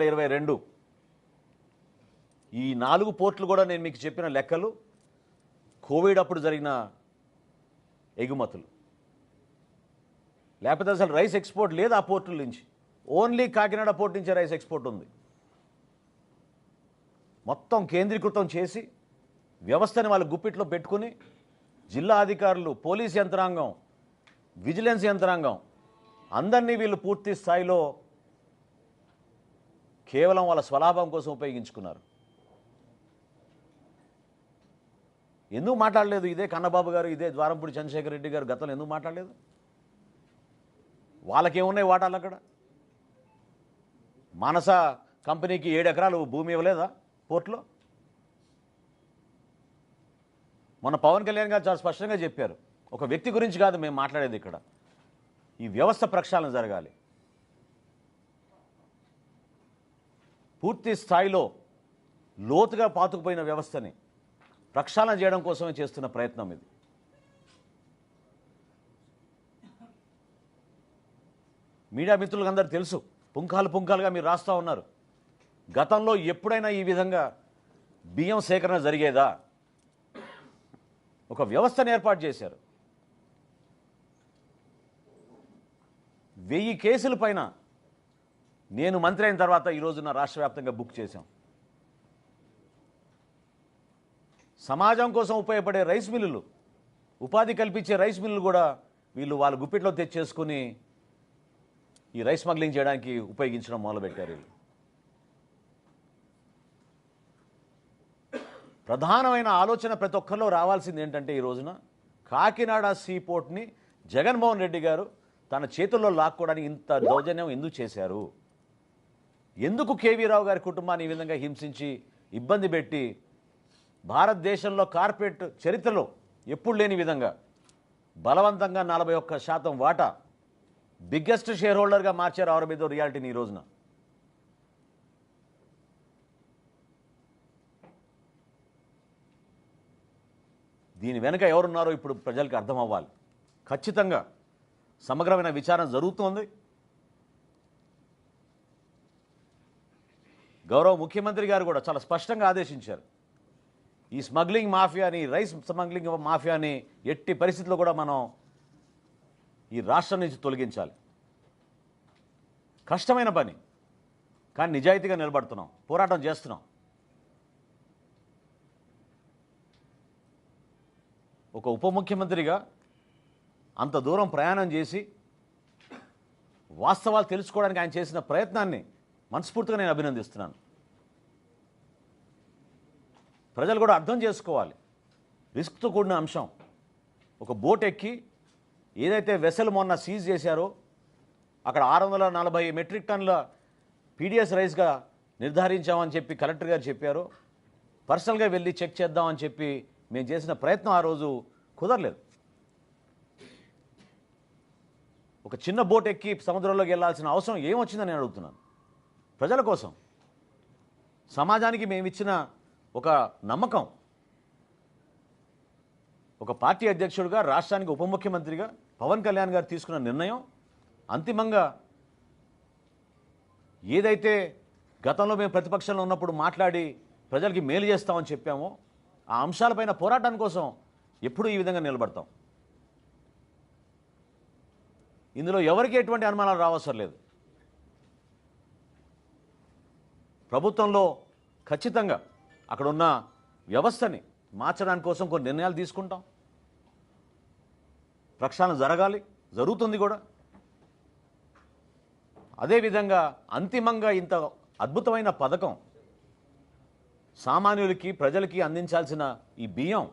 2022 ఈ 4 పోర్టులు కూడా నేను మీకు చెప్పిన లెక్కలు కోవిడ్ అప్పుడు జరిగిన ఎగుమతులు. లేకపోతే అసలు రైస్ ఎక్స్పోర్ట్ లేదు ఆ పోర్టుల నుంచి. ఓన్లీ కాకినాడ పోర్ట్ నుంచే రైస్ ఎక్స్పోర్ట్ ఉంది. మొత్తం కేంద్రీకృతం చేసి వ్యవస్థని వాళ్ళ గుప్పిట్లో పెట్టుకుని జిల్లా అధికారులు, పోలీస్ యంత్రాంగం, విజిలెన్స్ యంత్రాంగం అందరినీ వీళ్ళు పూర్తి స్థాయిలో కేవలం వాళ్ళ స్వలాభం కోసం ఉపయోగించుకున్నారు. ఎందుకు మాట్లాడలేదు ఇదే కన్నబాబు గారు, ఇదే ద్వారంపూడి చంద్రశేఖర్ రెడ్డి గారు గతంలో ఎందుకు మాట్లాడలేదు? వాళ్ళకేమున్నాయి వాటాలు అక్కడ? మానస కంపెనీకి 7 ఎకరాలు భూమి ఇవ్వలేదా పోర్టులో? మొన్న పవన్ కళ్యాణ్ గారు చాలా స్పష్టంగా చెప్పారు, ఒక వ్యక్తి గురించి కాదు మేము మాట్లాడేది, ఇక్కడ ఈ వ్యవస్థ ప్రక్షాళన జరగాలి. పూర్తి స్థాయిలో లోతుగా పాతుకుపోయిన వ్యవస్థని ప్రక్షాళన చేయడం కోసమే చేస్తున్న ప్రయత్నం ఇది. మీడియా మిత్రులకు అందరూ తెలుసు, పుంఖాలుగా మీరు రాస్తూ ఉన్నారు. గతంలో ఎప్పుడైనా ఈ విధంగా బియ్యం సేకరణ జరిగేదా? ఒక వ్యవస్థను ఏర్పాటు చేశారు. 1000 కేసుల పైన నేను మంత్రి అయిన తర్వాత ఈ రోజున రాష్ట్ర వ్యాప్తంగా బుక్ చేశాం. సమాజం కోసం ఉపయోగపడే రైస్ మిల్లులు, ఉపాధి కల్పించే రైస్ మిల్లులు కూడా వీళ్ళు వాళ్ళ గుప్పిట్లో తెచ్చేసుకుని ఈ రైస్ స్మగ్లింగ్ చేయడానికి ఉపయోగించడం మొదలుపెట్టారు. వీళ్ళు ప్రధానమైన ఆలోచన ప్రతి ఒక్కరిలో రావాల్సింది ఏంటంటే, ఈ రోజున కాకినాడ సీపోర్ట్ని జగన్మోహన్ రెడ్డి గారు తన చేతుల్లో లాక్కోవడానికి ఇంత దౌర్జన్యం ఎందుకు చేశారు? ఎందుకు కేవీ రావు గారి కుటుంబాన్ని ఈ విధంగా హింసించి ఇబ్బంది పెట్టి భారతదేశంలో కార్పొరేట్ చరిత్రలో ఎప్పుడు లేని విధంగా బలవంతంగా 41% వాటా బిగ్గెస్ట్ షేర్ హోల్డర్గా మార్చారు ఆరోబిదో రియాలిటీని ఈ రోజున. దీని వెనుక ఎవరున్నారో ఇప్పుడు ప్రజలకు అర్థం అవ్వాలి. ఖచ్చితంగా సమగ్రమైన విచారణ జరుగుతోంది. గౌరవ ముఖ్యమంత్రి గారు కూడా చాలా స్పష్టంగా ఆదేశించారు, ఈ స్మగ్లింగ్ మాఫియాని, రైస్ స్మగ్లింగ్ మాఫియాని ఎట్టి పరిస్థితుల్లో కూడా మనం ఈ రాష్ట్రం నుంచి తొలగించాలి. కష్టమైన పని, కానీ నిజాయితీగా నిలబడుతున్నాం, పోరాటం చేస్తున్నాం. ఒక ఉప ముఖ్యమంత్రిగా అంత దూరం ప్రయాణం చేసి వాస్తవాలు తెలుసుకోవడానికి ఆయన చేసిన ప్రయత్నాన్ని మనస్ఫూర్తిగా నేను అభినందిస్తున్నాను. ప్రజలు కూడా అర్థం చేసుకోవాలి, రిస్క్తో కూడిన అంశం. ఒక బోట్ ఎక్కి ఏదైతే వెసల్ మొన్న సీజ్ చేశారో అక్కడ 640 మెట్రిక్ టన్నుల పీడిఎస్ రైస్గా నిర్ధారించామని చెప్పి కలెక్టర్ గారు చెప్పారు. పర్సనల్గా వెళ్ళి చెక్ చేద్దామని చెప్పి మేము చేసిన ప్రయత్నం ఆ రోజు కుదరలేదు. ఒక చిన్న బోట్ ఎక్కి సముద్రంలోకి వెళ్ళాల్సిన అవసరం ఏమొచ్చిందని నేను అడుగుతున్నాను. ప్రజల కోసం, సమాజానికి మేమిచ్చిన ఒక నమ్మకం, ఒక పార్టీ అధ్యక్షుడిగా, రాష్ట్రానికి ఉప ముఖ్యమంత్రిగా పవన్ కళ్యాణ్ గారు తీసుకున్న నిర్ణయం అంతిమంగా ఏదైతే గతంలో మేము ప్రతిపక్షంలో ఉన్నప్పుడు మాట్లాడి ప్రజలకి మేలు చేస్తామని చెప్పామో ఆ అంశాలపైన పోరాటాని కోసం ఎప్పుడూ ఈ విధంగా నిలబడతాం. ఇందులో ఎవరికి ఎటువంటి అనుమానాలు రావసరం లేదు. ప్రభుత్వంలో ఖచ్చితంగా అక్కడున్న వ్యవస్థని మార్చడానికి కోసం కొన్ని నిర్ణయాలు తీసుకుంటాం. ప్రక్షాళన జరగాలి, జరుగుతుంది కూడా. అదేవిధంగా అంతిమంగా ఇంత అద్భుతమైన పథకం సామాన్యులకి, ప్రజలకి అందించాల్సిన ఈ బియ్యం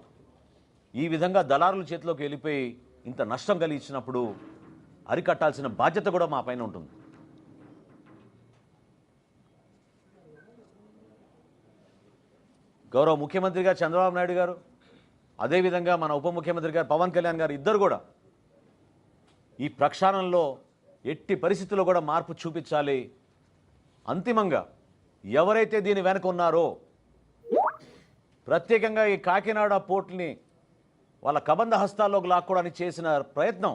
ఈ విధంగా దళారుల చేతిలోకి వెళ్ళిపోయి ఇంత నష్టం కలిగించినప్పుడు అరికట్టాల్సిన బాధ్యత కూడా మా పైన ఉంటుంది. గౌరవ ముఖ్యమంత్రిగా చంద్రబాబు నాయుడు గారు, అదేవిధంగా మన ఉప ముఖ్యమంత్రి గారు పవన్ కళ్యాణ్ గారు ఇద్దరు కూడా ఈ ప్రక్షాళనలో ఎట్టి పరిస్థితుల్లో కూడా మార్పు చూపించాలి. అంతిమంగా ఎవరైతే దీని వెనక ఉన్నారో, ప్రత్యేకంగా ఈ కాకినాడ పోర్టుని వాళ్ళ కబంధ హస్తాల్లోకి లాక్కోవడానికి చేసిన ప్రయత్నం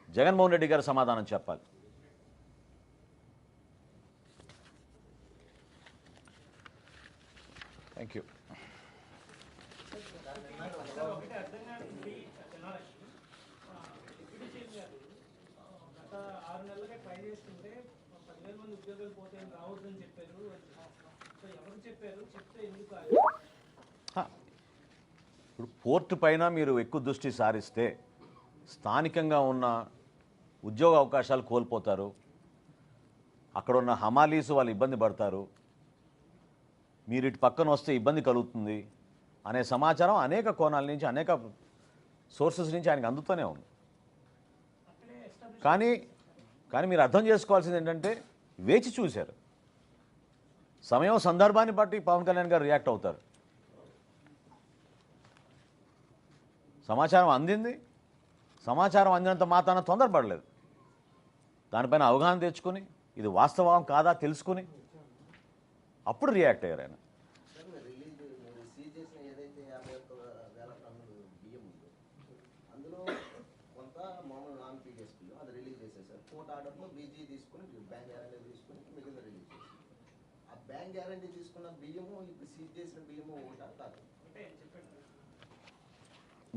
జగన్మోహన్ రెడ్డి గారు సమాధానం చెప్పాలి. Thank you. ఇప్పుడు పోర్టు పైన మీరు ఎక్కువ దృష్టి సారిస్తే స్థానికంగా ఉన్న ఉద్యోగ అవకాశాలు కోల్పోతారు, అక్కడ ఉన్న హమాలీస్ వాళ్ళు ఇబ్బంది పడతారు, మీరు ఇటు పక్కన వస్తే ఇబ్బంది కలుగుతుంది అనే సమాచారం అనేక కోణాల నుంచి అనేక సోర్సెస్ నుంచి ఆయనకు అందుతూనే ఉంది. కానీ మీరు అర్థం చేసుకోవాల్సింది ఏంటంటే వేచి చూశారు. సమయం సందర్భాన్ని బట్టి పవన్ కళ్యాణ్ గారు రియాక్ట్ అవుతారు. సమాచారం అందింది, సమాచారం అందినంత మాత్రాన తొందరపడలేదు. దానిపైన అవగాహన తెచ్చుకొని ఇది వాస్తవం కాదా తెలుసుకుని అప్పుడు రియాక్ట్ అయ్యారు ఆయన.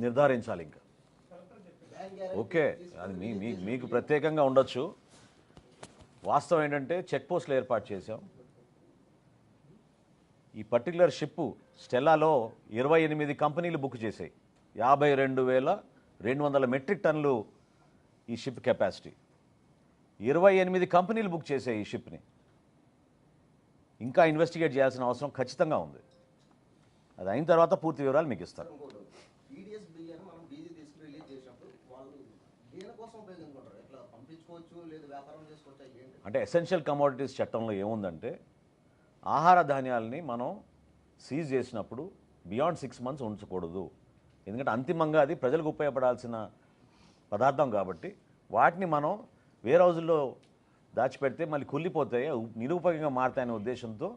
నిర్ధారించాలి ఇంకా. ఓకే, అది మీకు ప్రత్యేకంగా ఉండొచ్చు. వాస్తవం ఏంటంటే చెక్ పోస్టులు ఏర్పాటు చేశాం. ఈ పర్టికులర్ షిప్ స్టెల్లాలో 28 కంపెనీలు బుక్ చేశాయి. 52,200 మెట్రిక్ టన్నులు ఈ షిప్ కెపాసిటీ. 28 కంపెనీలు బుక్ చేశాయి ఈ షిప్ని. ఇంకా ఇన్వెస్టిగేట్ చేయాల్సిన అవసరం ఖచ్చితంగా ఉంది. అది అయిన తర్వాత పూర్తి వివరాలు మీకు ఇస్తారు. అంటే ఎసెన్షియల్ కమోడిటీస్ చట్టంలో ఏముందంటే ఆహార ధాన్యాలని మనం సీజ్ చేసినప్పుడు బియాండ్ 6 months ఉంచకూడదు. ఎందుకంటే అంతిమంగా అది ప్రజలకు ఉపయోగపడాల్సిన పదార్థం కాబట్టి వాటిని మనం వేరే రోజుల్లో దాచిపెడితే మళ్ళీ కుళ్ళిపోతాయి, నిరుపయోగంగా మారుతాయనే ఉద్దేశంతో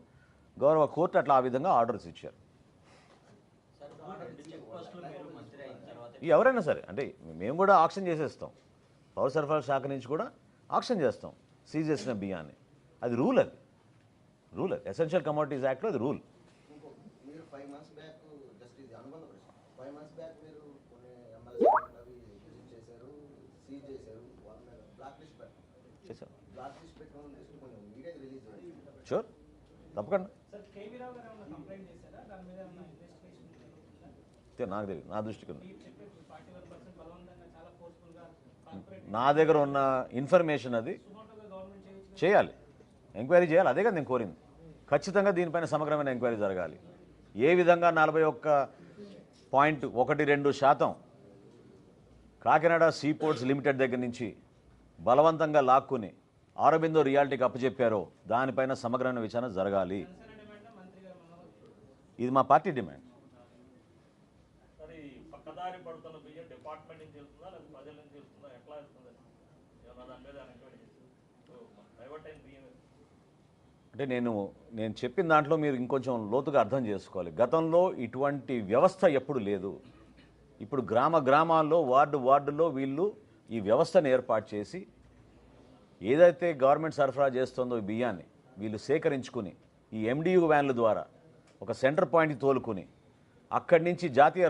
గౌరవ కోర్టు అట్లా ఆ విధంగా ఆర్డర్స్ ఇచ్చారు. ఎవరైనా సరే అంటే మేము కూడా ఆక్షన్ చేసేస్తాం. పౌర సరఫరాల శాఖ నుంచి కూడా ఆక్షన్ చేస్తాం సీజ్ చేసిన బియ్యాన్ని. అది రూల్, అది ఎసెన్షియల్ కమోడిటీస్ యాక్ట్లో అది రూల్. షూర్, తప్పకుండా. నాకు తెలియదు, నా దృష్టికి నా దగ్గర ఉన్న ఇన్ఫర్మేషన్ అది చేయాలి, ఎంక్వైరీ చేయాలి. అదే కదా నేను కోరింది. ఖచ్చితంగా దీనిపైన సమగ్రమైన ఎంక్వైరీ జరగాలి. ఏ విధంగా 41.12% కాకినాడ సీపోర్ట్స్ లిమిటెడ్ దగ్గర నుంచి బలవంతంగా లాక్కుని ఆరోబిందో రియాలిటీకి అప్పచెప్పారో దానిపైన సమగ్రమైన విచారణ జరగాలి. ఇది మా పార్టీ డిమాండ్. అంటే నేను చెప్పిన దాంట్లో మీరు ఇంకొంచెం లోతుగా అర్థం చేసుకోవాలి. గతంలో ఇటువంటి వ్యవస్థ ఎప్పుడు లేదు. ఇప్పుడు గ్రామాల్లో వార్డులో వీళ్ళు ఈ వ్యవస్థను ఏర్పాటు చేసి ఏదైతే గవర్నమెంట్ సరఫరా చేస్తుందో ఈ బియ్యాన్ని వీళ్ళు సేకరించుకుని ఈ MDU వ్యాన్ల ద్వారా ఒక సెంటర్ పాయింట్కి తోలుకుని అక్కడి నుంచి జాతీయ